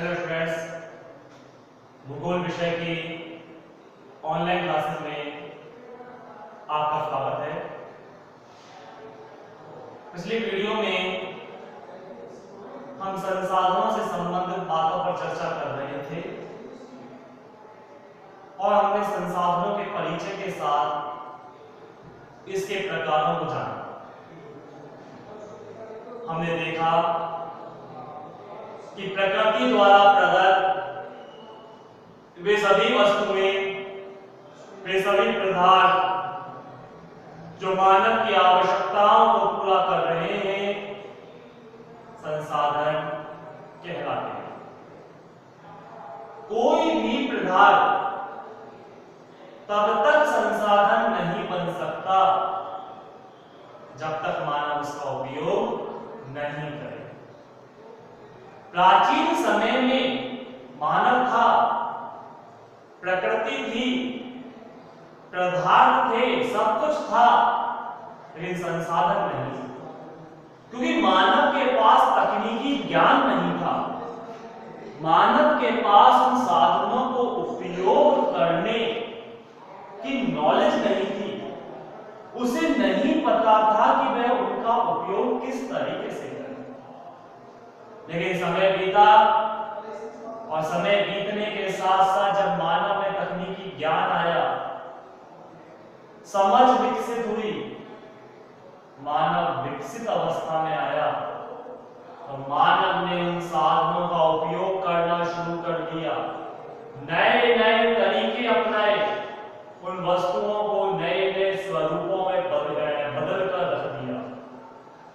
Hello students, भूगोल विषय की ऑनलाइन क्लासेस में आपका स्वागत है। पिछली वीडियो में हम संसाधनों से संबंधित बातों पर चर्चा कर रहे थे और हमने संसाधनों के परिचय के साथ इसके प्रकारों को जाना। हमने देखा कि प्रकृति द्वारा प्रदत्त वे सभी वस्तुएं, वे सभी पदार्थ जो मानव की आवश्यकताओं को पूरा कर रहे हैं, संसाधन कहलाते हैं। कोई भी पदार्थ तब तक संसाधन नहीं बन सकता जब तक मानव उसका उपयोग नहीं करे। प्राचीन समय में मानव था, प्रकृति थी, पदार्थ थे, सब कुछ था, लेकिन संसाधन नहीं, क्योंकि मानव के पास तकनीकी ज्ञान नहीं था। मानव के पास उन साधनों को उपयोग करने की नॉलेज नहीं थी। उसे नहीं पता था कि वह उनका उपयोग किस तरीके से करे। लेकिन समय बीता और समय बीतने के साथ साथ जब मानव में तकनीकी ज्ञान आया, समझ विकसित हुई, मानव विकसित अवस्था में आया और मानव ने उन साधनों का उपयोग करना शुरू कर दिया। नए नए तरीके अपनाए, उन वस्तुओं को नए नए स्वरूपों में बदल कर रख दिया।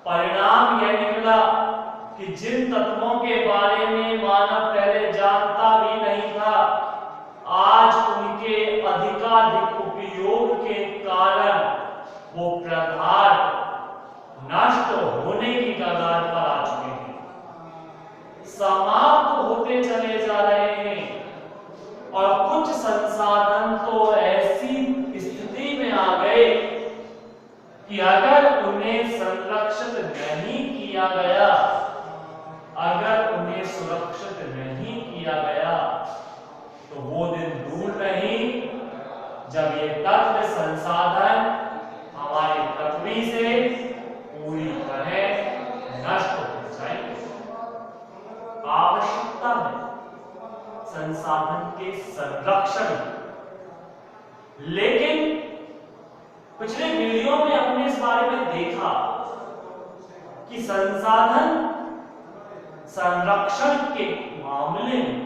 परिणाम यह निकला कि जिन तत्वों के बारे में मानव पहले जानता भी नहीं था, आज उनके अधिकाधिक उपयोग के कारण वो पदार्थ नष्ट होने की कगार पर आ चुके हैं, समाप्त होते चले जा रहे हैं। और कुछ संसाधन तो ऐसी स्थिति में आ गए कि अगर उन्हें संरक्षित नहीं किया गया, अगर उन्हें सुरक्षित नहीं किया गया, तो वो दिन दूर नहीं जब ये तत्व संसाधन हमारी पृथ्वी से पूरी तरह नष्ट हो जाएंगे। आवश्यकता है संसाधन के संरक्षण, लेकिन पिछले वीडियो में हमने इस बारे में देखा कि संसाधन संरक्षण के मामले में,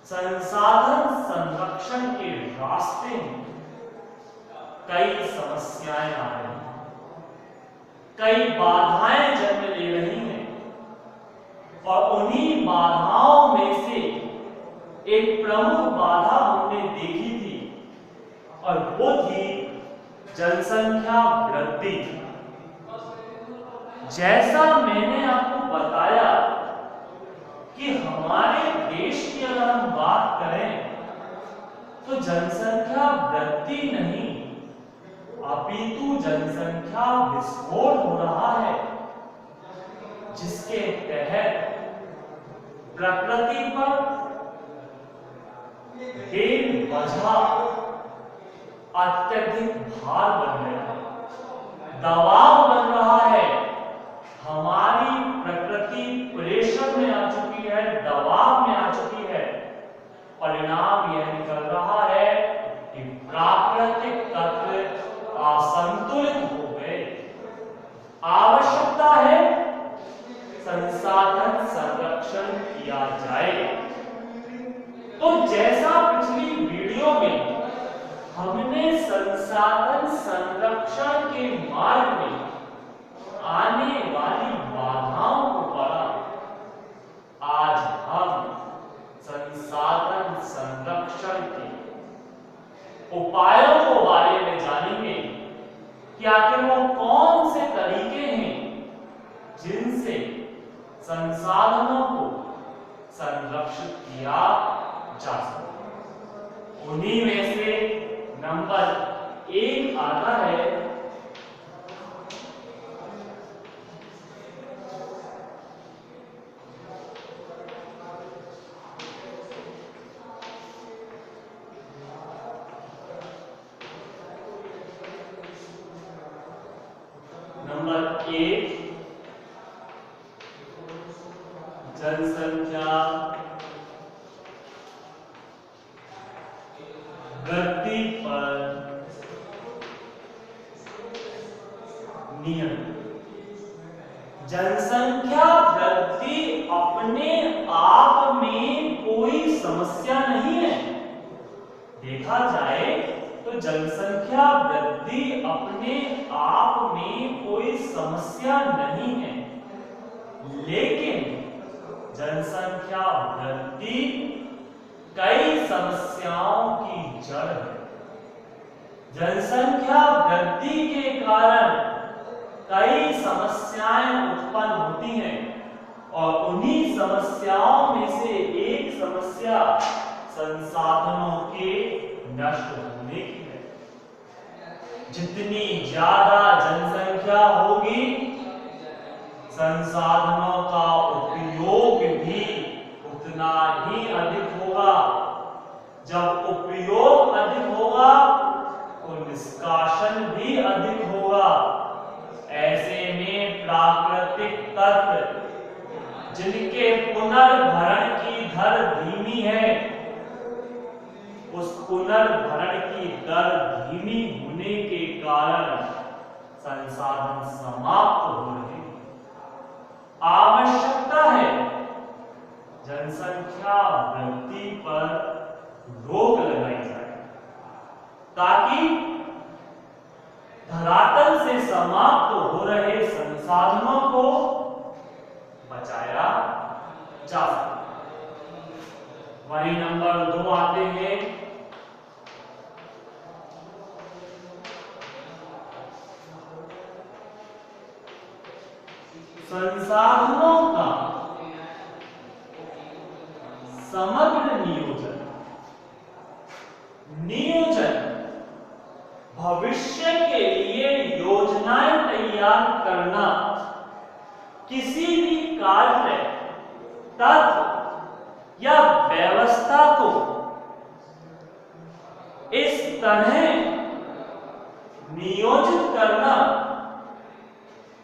संसाधन संरक्षण के रास्ते में कई समस्याएं आ रही हैं, कई बाधाएं जन्म ले रही हैं। और उन्हीं बाधाओं में से एक प्रमुख बाधा हमने देखी थी और वो थी जनसंख्या वृद्धि। जैसा मैंने आपको बताया कि हमारे देश की अगर हम बात करें तो जनसंख्या वृद्धि नहीं, अपितु जनसंख्या विस्फोट हो रहा है, जिसके तहत प्रकृति पर बेवजह अत्यधिक भार बन रहा है, दबाव बन रहा है। हमारी प्रकृति प्रेशर में आ चुकी है, दबाव में आ चुकी है। परिणाम यह निकल रहा है कि प्राकृतिक तत्व असंतुलित हो गए। आवश्यकता है संसाधन संरक्षण किया जाए। तो जैसा पिछली वीडियो में हमने संसाधन संरक्षण के मार्ग में आने वाली बाधाओं को पढ़ा, आज हम संसाधन संरक्षण के उपायों को बारे में जानेंगे कि आखिर वो कौन से तरीके हैं जिनसे संसाधनों को संरक्षित किया जा सकता। उन्हीं में से नंबर 1 आता है एक जनसंख्या वृद्धि पर नियम। जनसंख्या वृद्धि अपने आप में कोई समस्या नहीं है। देखा जाए तो जनसंख्या वृद्धि अपने आप में कोई समस्या नहीं है, लेकिन जनसंख्या वृद्धि कई समस्याओं की जड़ है। जनसंख्या वृद्धि के कारण कई समस्याएं उत्पन्न होती हैं और उन्हीं समस्याओं में से एक समस्या संसाधनों के नष्ट होने की है। जितनी ज्यादा जनसंख्या होगी, संसाधनों का उपयोग भी उतना ही अधिक होगा। जब उपयोग अधिक होगा तो निष्कासन भी अधिक होगा। ऐसे में प्राकृतिक तत्व जिनके पुनर्भरण की दर धीमी है, उस पुनर्भरण की दर धीमी होने के कारण संसाधन समाप्त हो रहे हैं। आवश्यकता है जनसंख्या वृद्धि पर रोक लगाई जाए ताकि धरातल से समाप्त हो रहे संसाधनों को बचाया जा सके। वही नंबर 2 आते हैं संसाधनों का समग्र नियोजन। भविष्य के लिए योजनाएं तैयार करना किसी भी कार्य, तत्व या व्यवस्था को इस तरह नियोजित करना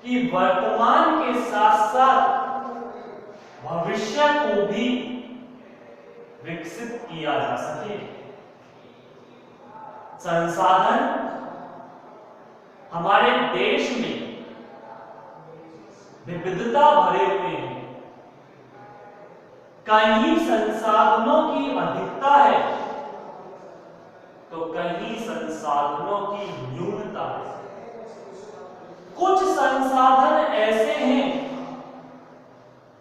कि वर्तमान के साथ साथ भविष्य को भी विकसित किया जा सके। संसाधन हमारे देश में विविधता भरे हुए हैं। कहीं संसाधनों की अधिकता है तो कहीं संसाधनों की न्यूनता है। कुछ संसाधन ऐसे हैं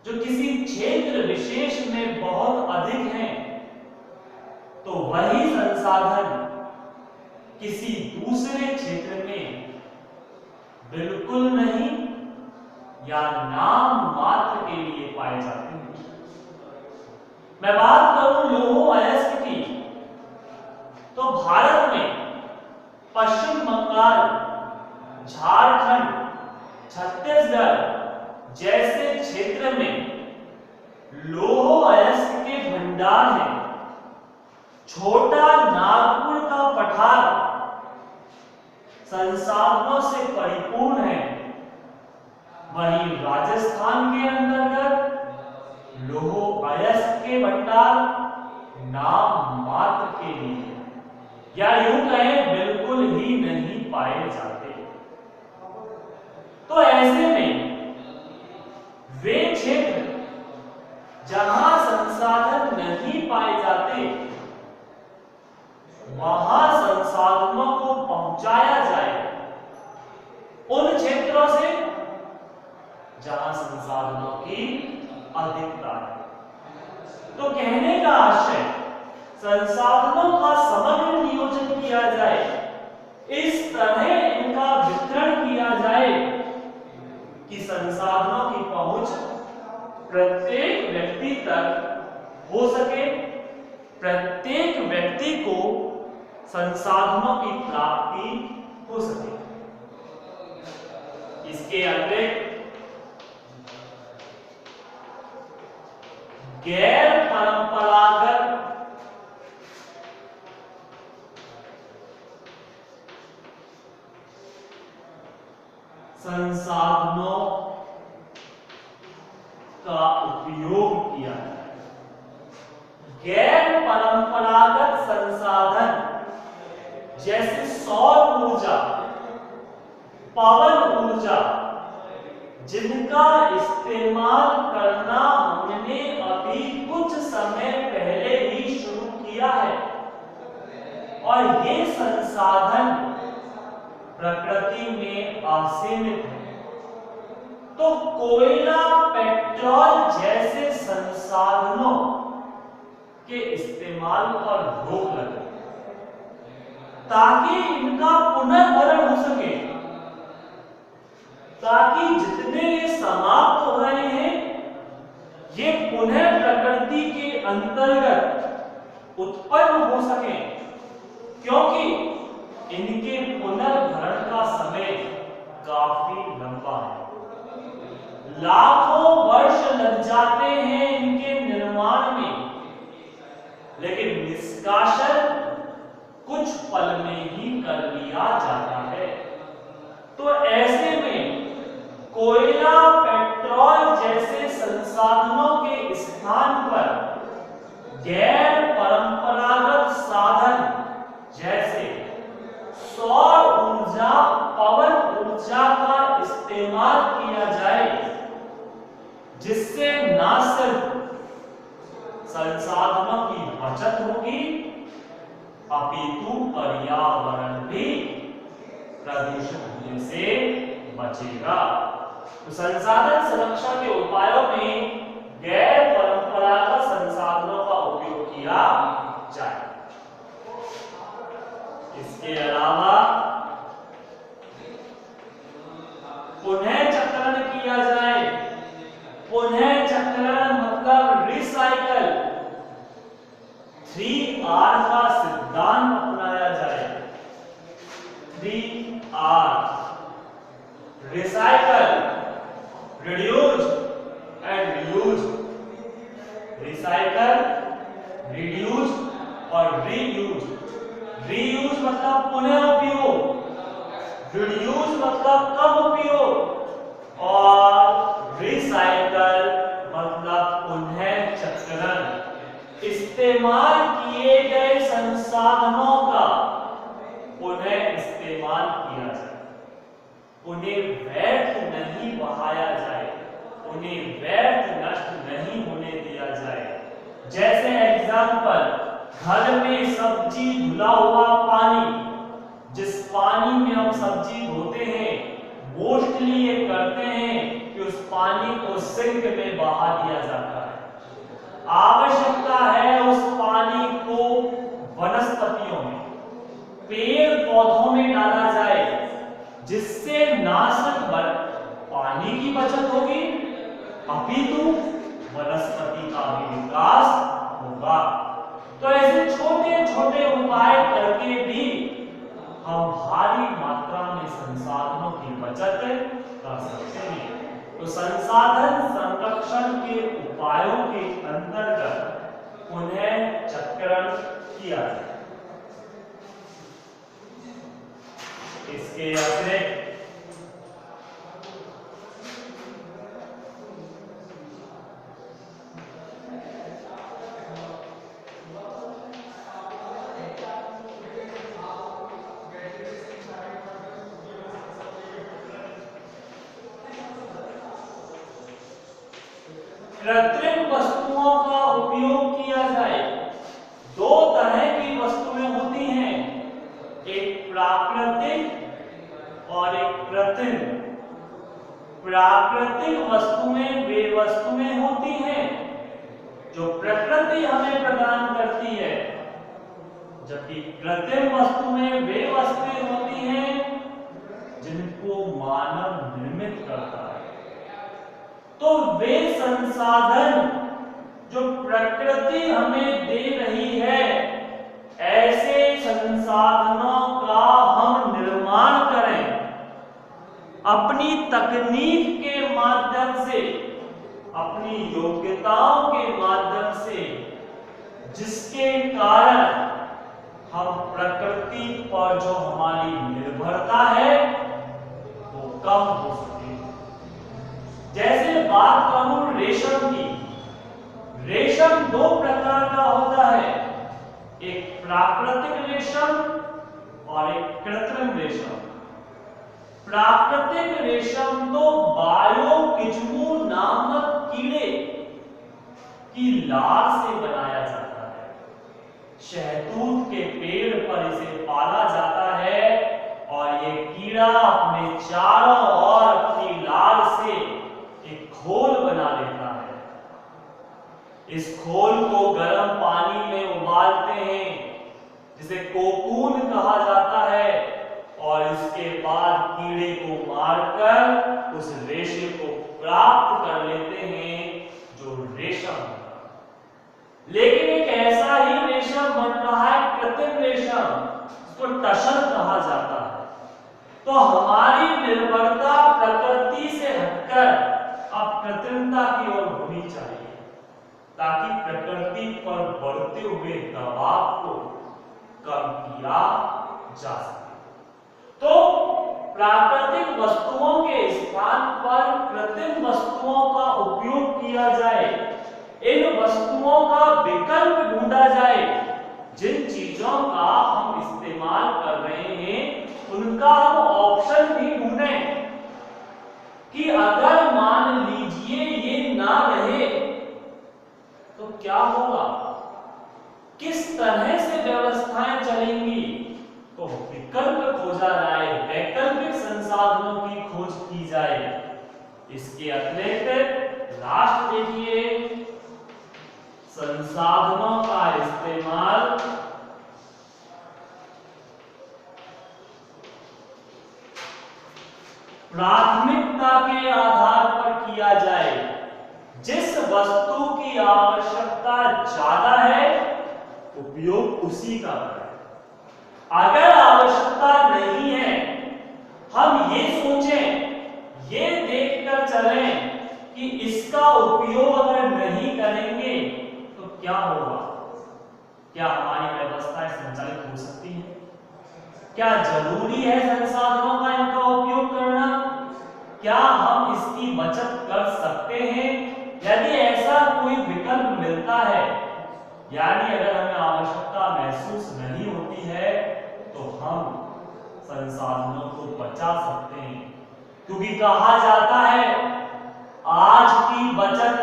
जो किसी क्षेत्र विशेष में बहुत अधिक हैं, तो वही संसाधन किसी दूसरे क्षेत्र में बिल्कुल नहीं या नाम मात्र के लिए पाए जाते हैं। मैं बात करूं लौह अयस्क की, तो भारत में पश्चिम बंगाल, झारखंड, छत्तीसगढ़ जैसे क्षेत्र में लौह अयस्क के भंडार हैं। छोटा नागपुर का पठार संसाधनों से परिपूर्ण है। वहीं राजस्थान के अंतर्गत लौह अयस्क के भंडार नाम मात्र के लिए या यूं कहें बिल्कुल ही नहीं पाए जाते। तो ऐसे में वे क्षेत्र जहां संसाधन नहीं पाए जाते, वहां संसाधनों को पहुंचाया जाए उन क्षेत्रों से जहां संसाधनों की अधिकता है। तो कहने का आशय, संसाधनों का समग्र नियोजन किया जाए, इस तरह इनका वितरण किया जाए कि संसाधनों की पहुंच प्रत्येक व्यक्ति तक हो सके, प्रत्येक व्यक्ति को संसाधनों की प्राप्ति हो सके। इसके अतिरिक्त गैर परंपरागत संसाधनों का उपयोग किया जाए। गैर परंपरागत संसाधन जैसे सौर ऊर्जा, पवन ऊर्जा, जिनका इस्तेमाल करना हमने अभी कुछ समय पहले ही शुरू किया है, और ये संसाधन प्रकृति में असीमित है, तो कोयला, पेट्रोल जैसे संसाधनों के इस्तेमाल पर रोक लगे ताकि इनका पुनर्भरण हो सके, ताकि जितने ये समाप्त हो रहे हैं ये पुनः प्रकृति के अंतर्गत उत्पन्न हो सके, क्योंकि इनके पुनर्भरण का समय काफी लंबा है। लाखों वर्ष लग जाते हैं इनके निर्माण में, लेकिन निष्कासन कुछ पल में ही कर लिया जाता है। तो ऐसे में कोयला, पेट्रोल जैसे संसाधनों के स्थान पर गैर परंपरागत साधन जैसे सौर ऊर्जा, पवन ऊर्जा का इस्तेमाल किया जाए, जिससे न सिर्फ संसाधनों की बचत होगी, अपितु पर्यावरण भी प्रदूषित होने से बचेगा। तो संसाधन संरक्षण के उपायों में गैर परंपरागत संसाधनों का उपयोग किया जाए। इसके अलावा पुनः चक्रण किया जाए। पुनः चक्रण मतलब रिसाइकल, 3R का सिद्धांत अपनाया जाए। 3R, recycle, reduce and reuse. Recycle, reduce और रीयूज। रीयूज मतलब पुनः उपयोग, रिड्यूस मतलब कम उपयोग, और रिसाइकल मतलब पुनः चक्रण। इस्तेमाल किए गए संसाधनों का पुनः इस्तेमाल किया जाए, उन्हें व्यर्थ नहीं बहाया जाए, उन्हें व्यर्थ नष्ट नहीं होने दिया जाए। जैसे एग्जाम्पल, घर में सब्जी धुला हुआ पानी, जिस पानी में हम सब्जी धोते हैं, मोस्टली ये करते हैं कि उस पानी को सिंक में बहा दिया जाता है। आवश्यकता है उस पानी को वनस्पतियों में, पेड़ पौधों में डाला जाए, जिससे न सिर्फ पानी की बचत होगी, अपितु वनस्पति का भी विकास होगा। तो ऐसे छोटे छोटे उपाय करके भी हम भारी मात्रा में संसाधनों की बचत कर सकते हैं। तो संसाधन संरक्षण के उपायों के अंतर्गत पुनः चक्रण किया जाए। इसके अतिरिक्त कृत्रिम वस्तुओं का उपयोग किया जाए। दो तरह की वस्तुएं होती हैं, एक प्राकृतिक और एक कृत्रिम। प्राकृतिक वस्तुएं वे वस्तुएं होती हैं जो प्रकृति हमें प्रदान करती है, जबकि कृत्रिम वस्तुएं वे वस्तुएं होती हैं जिनको मानव निर्मित करता है। तो वे संसाधन जो प्रकृति हमें दे रही है, ऐसे संसाधनों का हम निर्माण करें अपनी तकनीक के माध्यम से, अपनी योग्यताओं के माध्यम से, जिसके कारण हम प्रकृति पर जो हमारी निर्भरता है वो कम हो सके। जैसे बात करूं रेशम की, रेशम दो प्रकार का होता है, एक प्राकृतिक रेशम और एक कृत्रिम रेशम। प्राकृतिक रेशम तो बायोकिज्मू नामक कीड़े की लार से बनाया जाता है। शहतूत के पेड़ पर इसे पाला जाता है और ये कीड़ा अपने चारों ओर अपनी लार से एक खोल बना लेता है। इस खोल को गर्म पानी में उबालते हैं, जिसे कोकून कहा जाता है, और इसके बाद कीड़े को मारकर उस रेशे को प्राप्त कर लेते हैं जो रेशम। लेकिन एक ऐसा ही रेशम बन रहा है कृत्रिम रेशम, इसको टसल कहा जाता है। तो हमारी निर्भरता प्रकृति से हटकर अब कृत्रिमता की ओर होनी चाहिए, ताकि प्रकृति पर बढ़ते हुए दबाव को कम किया जा सके। तो प्राकृतिक वस्तुओं के स्थान पर कृत्रिम वस्तुओं का उपयोग किया जाए, इन वस्तुओं का विकल्प ढूंढा जाए। जिन चीजों का हम इस्तेमाल कर रहे हैं उनका हम ऑप्शन भी ढूंढें कि अगर मान लीजिए ये ना रहे तो क्या होगा, किस तरह से व्यवस्थाएं चलेंगी। तो विकल्प खोजा जाए, वैकल्पिक संसाधनों की खोज की जाए। इसके अतिरिक्त राष्ट्र देखिए, संसाधनों का इस्तेमाल प्राथमिकता के आधार पर किया जाए। जिस वस्तु की आवश्यकता ज्यादा है उपयोग उसी का करें। अगर आवश्यकता नहीं है, हम ये सोचें, ये देखकर चलें कि इसका उपयोग अगर नहीं करेंगे तो क्या होगा। क्या हमारी व्यवस्थाएं संचालित हो सकती हैं? क्या जरूरी है संसाधनों का इनका उपयोग करना? क्या हम इसकी बचत कर सकते हैं? यदि ऐसा कोई विकल्प मिलता है, यानी अगर हमें आवश्यकता महसूस नहीं होती है, तो हम संसाधनों को बचा सकते हैं। क्योंकि कहा जाता है आज की बचत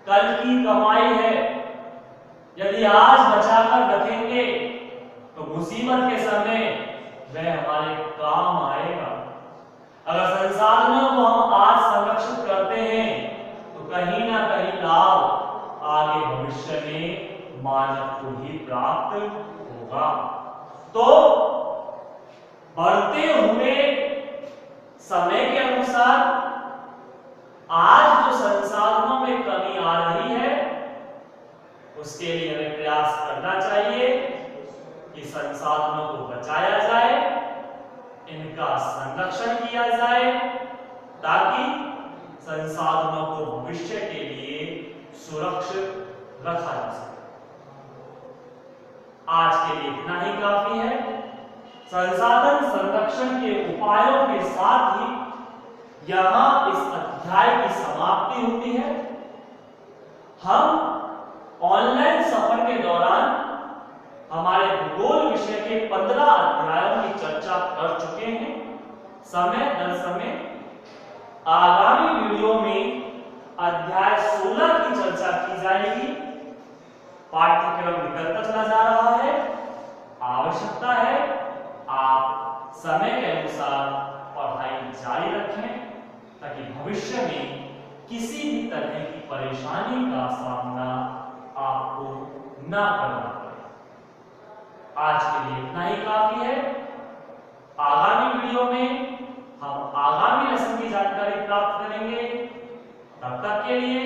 कल की कमाई है। यदि आज बचाकर रखेंगे तो मुसीबत के समय वह हमारे काम आएगा। अगर संसाधनों को हम आज संरक्षित करते हैं तो कहीं ना कहीं लाभ आगे भविष्य में मानव को ही प्राप्त होगा। तो बढ़ते हुए समय के अनुसार आज जो संसाधनों में कमी आ रही है उसके लिए हमें प्रयास करना चाहिए कि संसाधनों को बचाया जाए, इनका संरक्षण किया जाए, ताकि संसाधनों को भविष्य के लिए सुरक्षित रखा जा सके। आज के लिए इतना ही काफी है। संसाधन संरक्षण के उपायों के साथ ही यहां इस अध्याय की समाप्ति होती है। हम ऑनलाइन सफर के दौरान हमारे भूगोल विषय के 15 अध्यायों की चर्चा कर चुके हैं। समय दर समय आगामी वीडियो में अध्याय 16 की चर्चा की जाएगी। पाठ्यक्रम निकलता चला जा रहा है। आवश्यकता है आप समय के अनुसार पढ़ाई जारी रखें, ताकि भविष्य में किसी भी तरह की परेशानी का सामना आपको न करना पड़े। आज के लिए इतना ही काफी है। आगामी वीडियो में हम आगामी लेसन की जानकारी प्राप्त करेंगे। तब तक के लिए